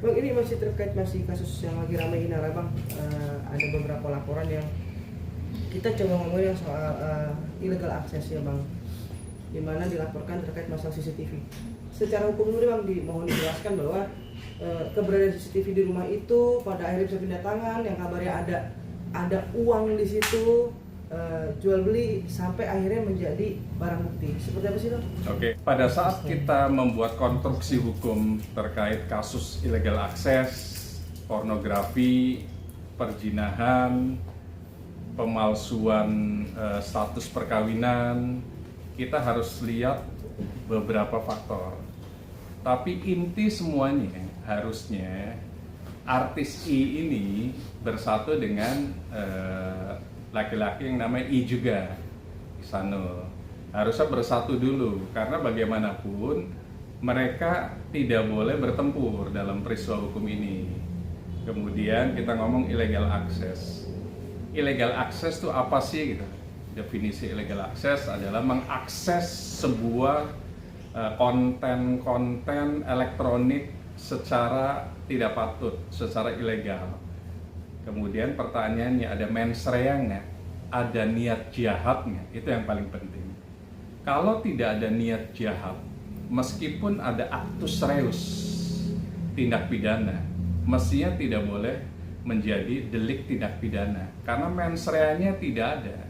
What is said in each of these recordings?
Bang, ini masih terkait kasus yang lagi ramai ini, Bang. Ada beberapa laporan yang kita coba ngomongin yang soal illegal access ya, Bang. Dimana dilaporkan terkait masalah CCTV. Secara hukum dulu, Bang, mohon dijelaskan bahwa keberadaan CCTV di rumah itu pada akhirnya bisa pindah tangan, yang kabarnya ada uang di situ, jual beli sampai akhirnya menjadi barang bukti. Seperti apa sih, Bang? Oke, pada saat kita membuat konstruksi hukum terkait kasus illegal access, pornografi, perjinahan, pemalsuan status perkawinan, kita harus lihat beberapa faktor. Tapi inti semuanya harusnya artis I ini bersatu dengan laki-laki yang namanya I juga, Isanul. Harusnya bersatu dulu, karena bagaimanapun mereka tidak boleh bertempur dalam peristiwa hukum ini. Kemudian kita ngomong illegal access. Illegal access itu apa sih gitu? Definisi illegal access adalah mengakses sebuah konten-konten elektronik secara tidak patut, secara ilegal. Kemudian pertanyaannya, ada mens rea nggak? Ada niat jahat nggak? Itu yang paling penting. Kalau tidak ada niat jahat, meskipun ada actus reus, tindak pidana, mestinya tidak boleh menjadi delik tindak pidana. Karena mens rea-nya tidak ada.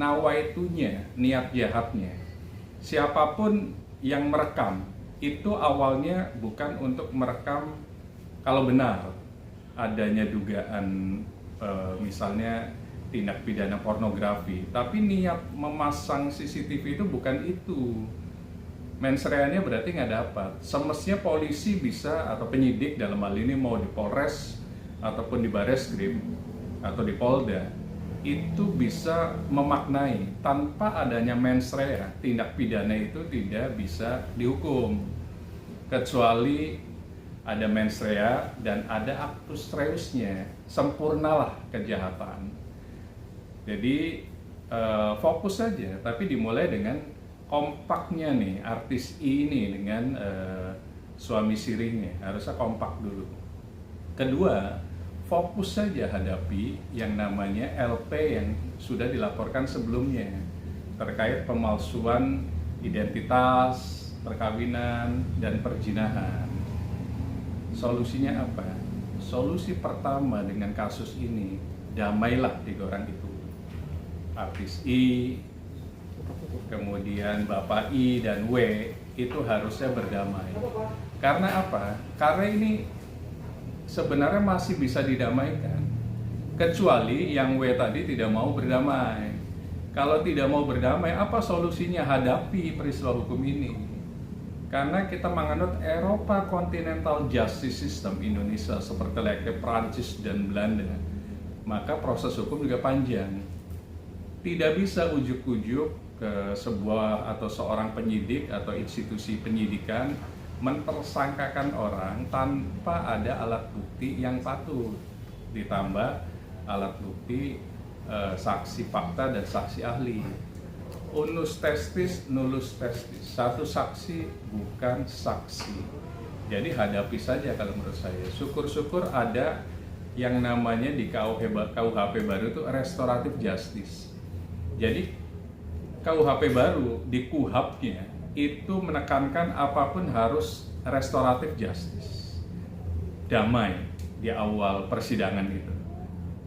Nawaitunya, niat jahatnya. Siapapun yang merekam, itu awalnya bukan untuk merekam kalau benar adanya dugaan misalnya tindak pidana pornografi, tapi niat memasang CCTV itu bukan itu. Mens rea-nya berarti nggak dapat. Semestinya polisi bisa, atau penyidik dalam hal ini mau di Polres ataupun di Bareskrim atau di Polda, itu bisa memaknai tanpa adanya mens rea, tindak pidana itu tidak bisa dihukum kecuali ada mens rea dan ada actus reusnya, sempurnalah kejahatan. Jadi fokus saja, tapi dimulai dengan kompaknya nih artis ini dengan suami sirinya, harusnya kompak dulu. Kedua, fokus saja hadapi yang namanya LP yang sudah dilaporkan sebelumnya terkait pemalsuan identitas, perkawinan, dan perjinahan. Solusinya apa? Solusi pertama dengan kasus ini, damailah tiga orang itu. Artis I, kemudian Bapak I dan W, itu harusnya berdamai. Karena apa? Karena ini sebenarnya masih bisa didamaikan, kecuali yang W tadi tidak mau berdamai. Kalau tidak mau berdamai, apa solusinya? Hadapi peristiwa hukum ini. Karena kita menganut Eropa Continental Justice System Indonesia seperti layaknya Prancis dan Belanda, maka proses hukum juga panjang. Tidak bisa ujuk-ujuk ke sebuah atau seorang penyidik atau institusi penyidikan mentersangkakan orang tanpa ada alat bukti yang patut, ditambah alat bukti saksi fakta dan saksi ahli. Unus testis, nullus testis. Satu saksi bukan saksi. Jadi hadapi saja kalau menurut saya. Syukur-syukur ada yang namanya di KUHP baru itu restoratif justice. Jadi KUHP baru di KUHP-nya itu menekankan apapun harus restoratif justice. Damai di awal persidangan itu.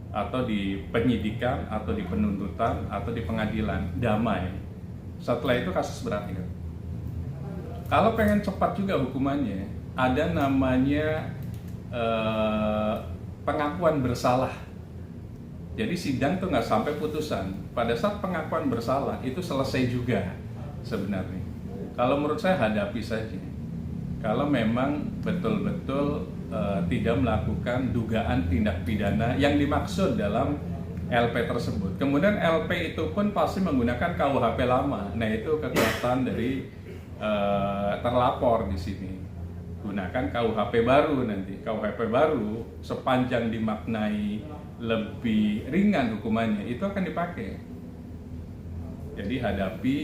Atau di penyidikan, atau di penuntutan, atau di pengadilan, damai. Setelah itu kasus berakhir. Kalau pengen cepat juga hukumannya, ada namanya pengakuan bersalah. Jadi sidang tuh nggak sampai putusan. Pada saat pengakuan bersalah itu selesai juga sebenarnya. Kalau menurut saya hadapi saja. Kalau memang betul-betul tidak melakukan dugaan tindak pidana yang dimaksud dalam LP tersebut. Kemudian LP itu pun pasti menggunakan KUHP lama. Nah, itu kekuatan dari terlapor di sini. Gunakan KUHP baru nanti. KUHP baru sepanjang dimaknai lebih ringan hukumannya itu akan dipakai. Jadi hadapi,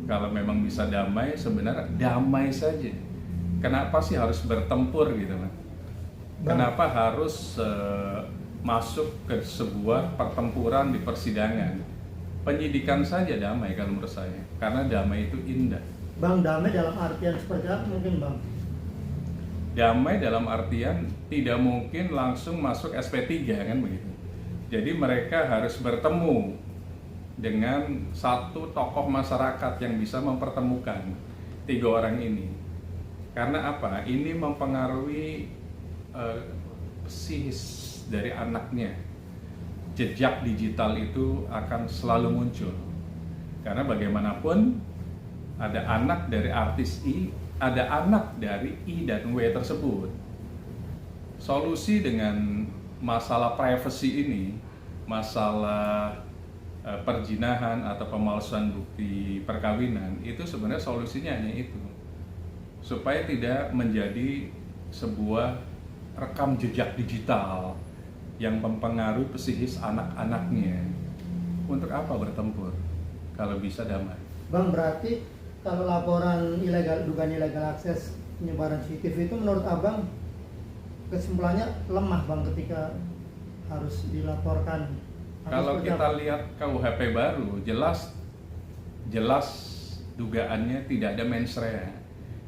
kalau memang bisa damai, sebenarnya damai saja. Kenapa sih harus bertempur gitu kan? Kenapa harus masuk ke sebuah pertempuran di persidangan? Penyidikan saja damai kalau menurut saya, karena damai itu indah. Bang, damai dalam artian seperti apa mungkin Bang? Damai dalam artian tidak mungkin langsung masuk SP3 kan begitu. Jadi mereka harus bertemu dengan satu tokoh masyarakat yang bisa mempertemukan tiga orang ini. Karena apa? Ini mempengaruhi psikis dari anaknya. Jejak digital itu akan selalu muncul. Karena bagaimanapun ada anak dari artis I, ada anak dari I dan W tersebut. Solusi dengan masalah privacy ini, masalah perjinahan atau pemalsuan bukti perkawinan, itu sebenarnya solusinya hanya itu. Supaya tidak menjadi sebuah rekam jejak digital yang mempengaruhi psikis anak-anaknya. Untuk apa bertempur kalau bisa damai? Bang, berarti kalau laporan ilegal, dugaan ilegal akses penyebaran CCTV itu menurut Abang kesimpulannya lemah Bang ketika harus dilaporkan? Kalau kita lihat KUHP baru, jelas dugaannya tidak ada mens rea,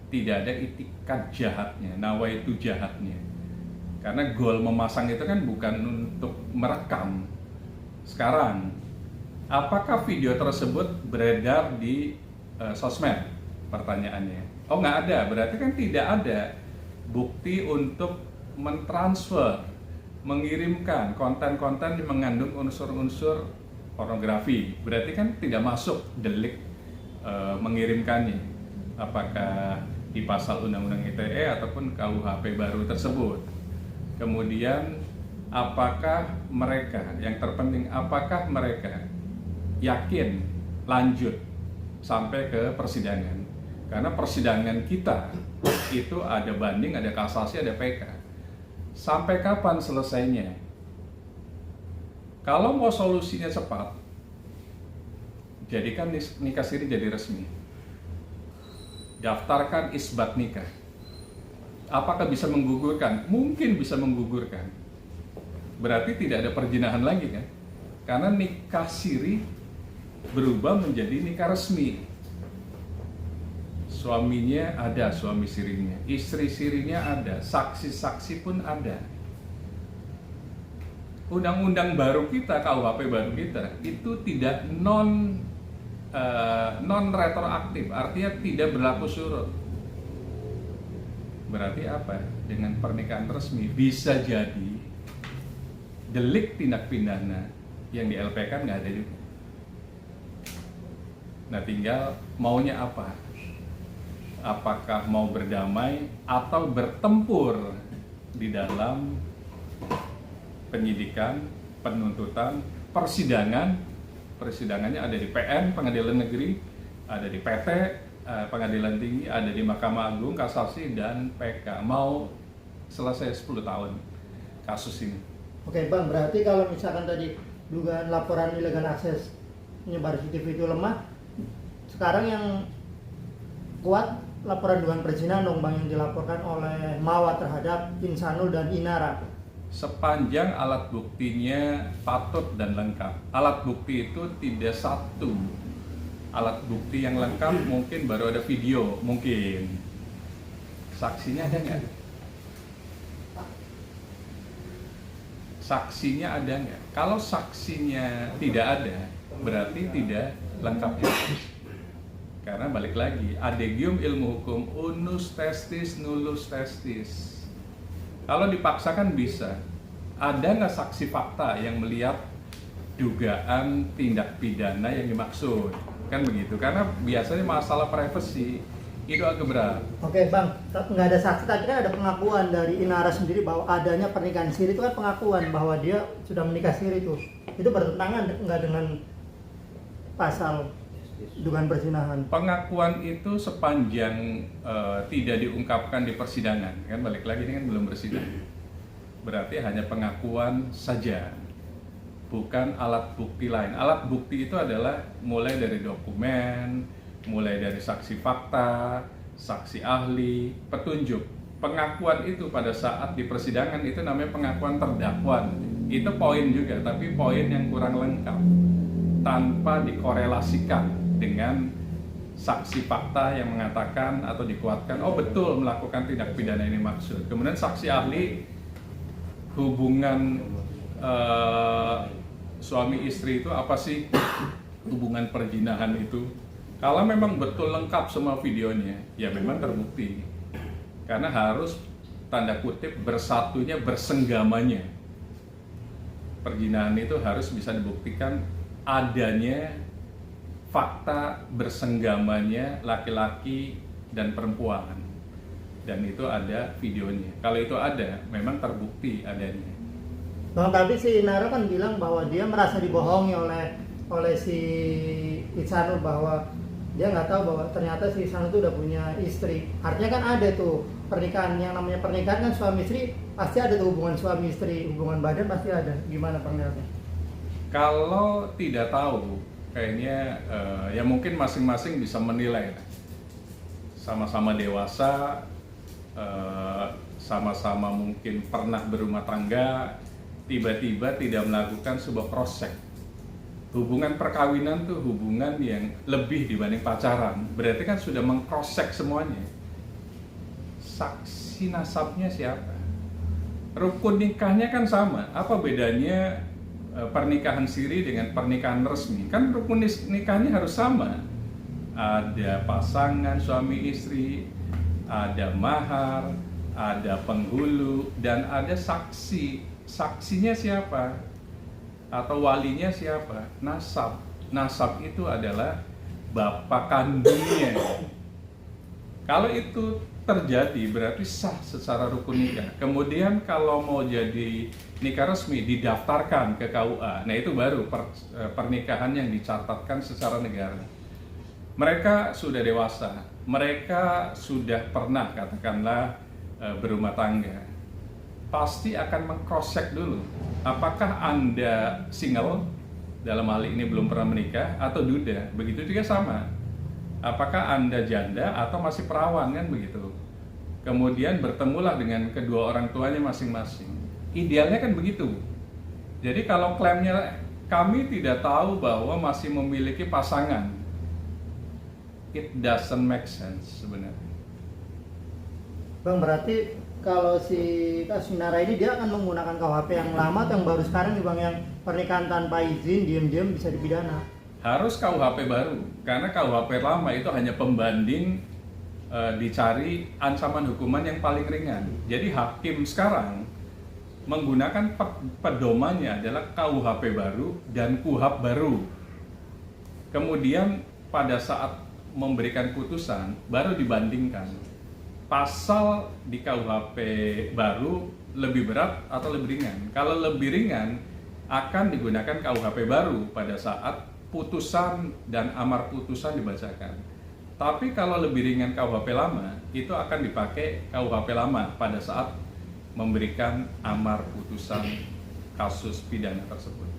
tidak ada itikat jahatnya, nawaitu jahatnya. Karena goal memasang itu kan bukan untuk merekam. Sekarang, apakah video tersebut beredar di sosmed? Pertanyaannya. Oh, nggak ada, berarti kan tidak ada bukti untuk mentransfer, mengirimkan konten-konten yang mengandung unsur-unsur pornografi. Berarti kan tidak masuk delik mengirimkannya. Apakah di pasal Undang-Undang ITE ataupun KUHP baru tersebut. Kemudian apakah mereka, yang terpenting apakah mereka yakin lanjut sampai ke persidangan? Karena persidangan kita itu ada banding, ada kasasi, ada PK. Sampai kapan selesainya? Kalau mau solusinya cepat, jadikan nikah siri jadi resmi. Daftarkan isbat nikah. Apakah bisa menggugurkan? Mungkin bisa menggugurkan. Berarti tidak ada perjinahan lagi kan? Karena nikah siri berubah menjadi nikah resmi. Suaminya ada, suami sirinya, istri sirinya ada, saksi-saksi pun ada. Undang-undang baru kita, KUHP baru kita, itu tidak non retroaktif, artinya tidak berlaku surut. Berarti apa? Dengan pernikahan resmi bisa jadi delik tindak pidana yang di LPK nggak ada juga. Nah, tinggal maunya apa? Apakah mau berdamai atau bertempur di dalam penyidikan, penuntutan, persidangan. Persidangannya ada di PN, Pengadilan Negeri, ada di PT, Pengadilan Tinggi, ada di Mahkamah Agung, Kasasi, dan PK. Mau selesai 10 tahun kasus ini. Oke Bang, berarti kalau misalkan tadi dugaan laporan ilegal akses menyebar CCTV itu lemah, sekarang yang kuat laporan dugaan perzinahan dong Bang, yang dilaporkan oleh Mawa terhadap Insanul dan Inara. Sepanjang alat buktinya patut dan lengkap. Alat bukti itu tidak satu. Alat bukti yang lengkap mungkin baru ada video, mungkin. Saksinya ada nggak? Saksinya ada nggak? Kalau saksinya tidak ada, berarti tidak lengkap. Karena balik lagi, adegium ilmu hukum, unus testis, nullus testis. Kalau dipaksakan bisa. Ada nggak saksi fakta yang melihat dugaan tindak pidana yang dimaksud? Kan begitu, karena biasanya masalah privacy itu agak berat. Oke Bang, nggak ada saksi, tadi kan ada pengakuan dari Inara sendiri bahwa adanya pernikahan siri, itu kan pengakuan bahwa dia sudah menikah siri itu bertentangan nggak dengan pasal dugaan perzinahan? Pengakuan itu sepanjang tidak diungkapkan di persidangan, kan balik lagi ini kan belum bersidang, berarti hanya pengakuan saja. Bukan alat bukti lain. Alat bukti itu adalah mulai dari dokumen, mulai dari saksi fakta, saksi ahli, petunjuk. pengakuan itu pada saat di persidangan itu namanya pengakuan terdakwa. Itu poin juga, tapi poin yang kurang lengkap tanpa dikorelasikan dengan saksi fakta yang mengatakan atau dikuatkan, oh betul melakukan tindak pidana ini maksud. Kemudian saksi ahli hubungan suami istri itu apa sih, hubungan perzinahan itu. Kalau memang betul lengkap semua videonya, ya memang terbukti. Karena harus tanda kutip bersatunya, bersenggamanya. Perzinahan itu harus bisa dibuktikan adanya fakta bersenggamanya laki-laki dan perempuan. Dan itu ada videonya. Kalau itu ada, memang terbukti adanya. Bang, tapi si Nara kan bilang bahwa dia merasa dibohongi oleh si Ihsanul, bahwa dia nggak tahu bahwa ternyata si Ihsanul itu udah punya istri. Artinya kan ada tuh pernikahan, yang namanya pernikahan kan suami istri pasti ada tuh, hubungan suami istri, hubungan badan pasti ada. Gimana penglihatannya? Kalau tidak tahu, kayaknya ya mungkin masing-masing bisa menilai. Sama-sama dewasa, sama-sama mungkin pernah berumah tangga, tiba-tiba tidak melakukan sebuah cross-check. Hubungan perkawinan tuh hubungan yang lebih dibanding pacaran. Berarti kan sudah meng-cross-check semuanya. Saksi nasabnya siapa? Rukun nikahnya kan sama. Apa bedanya pernikahan siri dengan pernikahan resmi? Kan rukun nikahnya harus sama. Ada pasangan suami istri, ada mahar, ada penghulu, dan ada saksi. Saksinya siapa? Atau walinya siapa? Nasab. Nasab itu adalah bapak kandungnya. Kalau itu terjadi berarti sah secara rukun nikah. Kemudian kalau mau jadi nikah resmi didaftarkan ke KUA. Nah itu baru pernikahan yang dicatatkan secara negara. Mereka sudah dewasa. Mereka sudah pernah katakanlah berumah tangga. Pasti akan meng-cross-check dulu. Apakah Anda single, dalam hal ini belum pernah menikah, atau duda? Begitu juga sama. Apakah Anda janda atau masih perawan, kan begitu. Kemudian bertemulah dengan kedua orang tuanya masing-masing. Idealnya kan begitu. Jadi kalau klaimnya kami tidak tahu bahwa masih memiliki pasangan, it doesn't make sense sebenarnya. Bang, berarti kalau si kasus Nara ini dia akan menggunakan KUHP yang lama atau yang baru sekarang nih Bang, yang pernikahan tanpa izin, diam-diam bisa dipidana? Harus KUHP baru, karena KUHP lama itu hanya pembanding, dicari ancaman hukuman yang paling ringan. Jadi hakim sekarang menggunakan pedomannya adalah KUHP baru dan KUHAP baru. Kemudian pada saat memberikan putusan baru dibandingkan pasal di KUHP baru lebih berat atau lebih ringan. Kalau lebih ringan akan digunakan KUHP baru pada saat putusan dan amar putusan dibacakan. Tapi kalau lebih ringan KUHP lama, itu akan dipakai KUHP lama pada saat memberikan amar putusan kasus pidana tersebut.